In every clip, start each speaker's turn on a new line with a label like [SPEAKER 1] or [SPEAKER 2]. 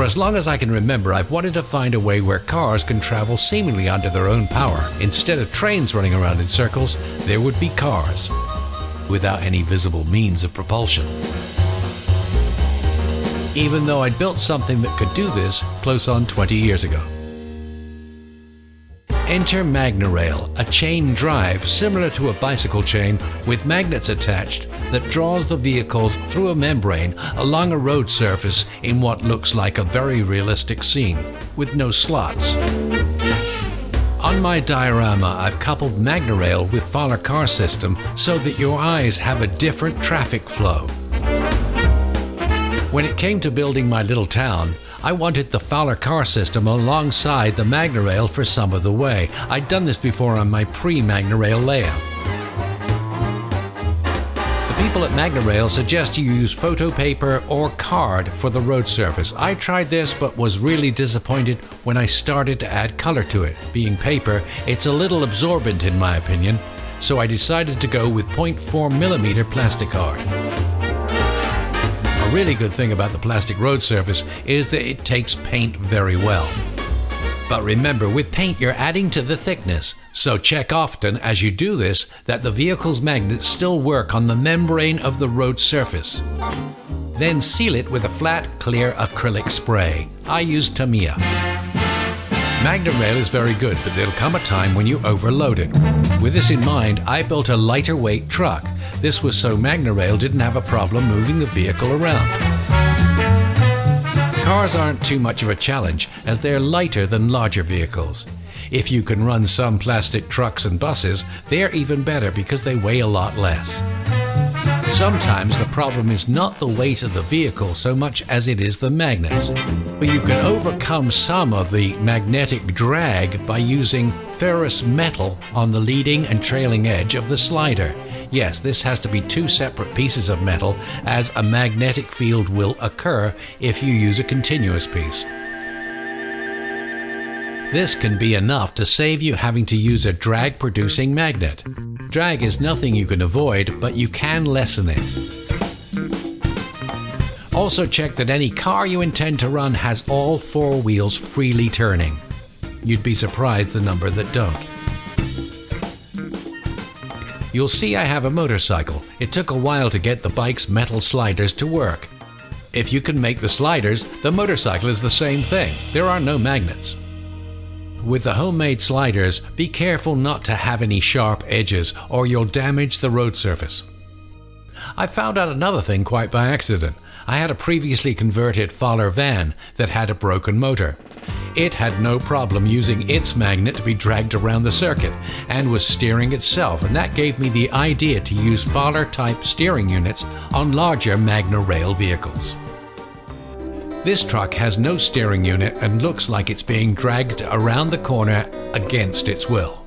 [SPEAKER 1] as long as I can remember, I've wanted to find a way where cars can travel seemingly under their own power. Instead of trains running around in circles, there would be cars without any visible means of propulsion. Even though I'd built something that could do this close on 20 years ago. Enter Magnorail, a chain drive similar to a bicycle chain with magnets attached that draws the vehicles through a membrane along a road surface in what looks like a very realistic scene, with no slots. On my diorama, I've coupled Magnorail with Fowler car system so that your eyes have a different traffic flow. When it came to building my little town, I wanted the Fowler car system alongside the Magnorail for some of the way. I'd done this before on my pre-Magnorail layout. The people at Magnorail suggest you use photo paper or card for the road surface. I tried this but was really disappointed when I started to add color to it. Being paper, it's a little absorbent in my opinion, so I decided to go with 0.4mm plastic card. A really good thing about the plastic road surface is that it takes paint very well. But remember, with paint you're adding to the thickness, so check often as you do this that the vehicle's magnets still work on the membrane of the road surface. Then seal it with a flat, clear acrylic spray. I use Tamiya. Magnorail is very good, but there'll come a time when you overload it. With this in mind, I built a lighter weight truck. This was so Magnorail didn't have a problem moving the vehicle around. Cars aren't too much of a challenge as they're lighter than larger vehicles. If you can run some plastic trucks and buses, they're even better because they weigh a lot less. Sometimes the problem is not the weight of the vehicle so much as it is the magnets. But you can overcome some of the magnetic drag by using ferrous metal on the leading and trailing edge of the slider. Yes, this has to be two separate pieces of metal as a magnetic field will occur if you use a continuous piece. This can be enough to save you having to use a drag-producing magnet. Drag is nothing you can avoid, but you can lessen it. Also check that any car you intend to run has all four wheels freely turning. You'd be surprised the number that don't. You'll see I have a motorcycle. It took a while to get the bike's metal sliders to work. If you can make the sliders, the motorcycle is the same thing. There are no magnets. With the homemade sliders, be careful not to have any sharp edges or you'll damage the road surface. I found out another thing quite by accident. I had a previously converted Fowler van that had a broken motor. It had no problem using its magnet to be dragged around the circuit and was steering itself, and that gave me the idea to use Fowler-type steering units on larger Magnorail vehicles. This truck has no steering unit and looks like it's being dragged around the corner against its will.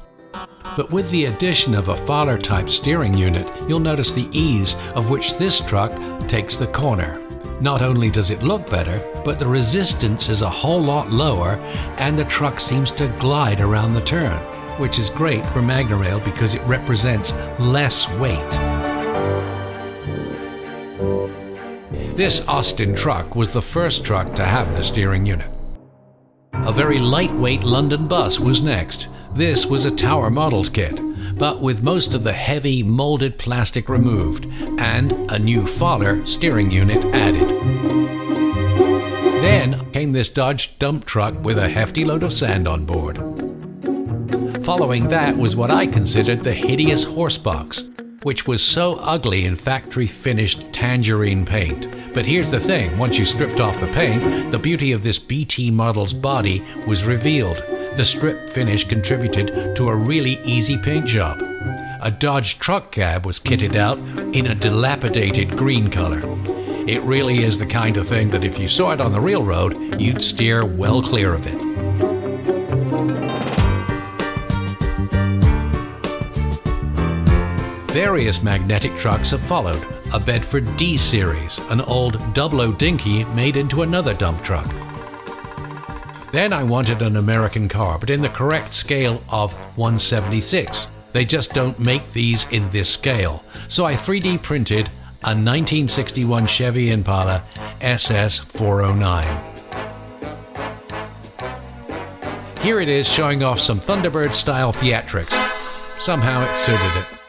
[SPEAKER 1] But with the addition of a Fowler-type steering unit, you'll notice the ease of which this truck takes the corner. Not only does it look better, but the resistance is a whole lot lower and the truck seems to glide around the turn, which is great for Magnorail because it represents less weight. This Austin truck was the first truck to have the steering unit. A very lightweight London bus was next. This was a Tower Models kit, but with most of the heavy molded plastic removed and a new Fowler steering unit added. Then came this Dodge dump truck with a hefty load of sand on board. Following that was what I considered the hideous horse box, which was so ugly in factory-finished tangerine paint. But here's the thing, once you stripped off the paint, the beauty of this BT model's body was revealed. The strip finish contributed to a really easy paint job. A Dodge truck cab was kitted out in a dilapidated green color. It really is the kind of thing that if you saw it on the real road, you'd steer well clear of it. Various magnetic trucks have followed. A Bedford D series, an old 00 dinky made into another dump truck. Then I wanted an American car, but in the correct scale of 1/76. They just don't make these in this scale. So I 3D printed a 1961 Chevy Impala SS 409. Here it is showing off some Thunderbird-style theatrics. Somehow it suited it.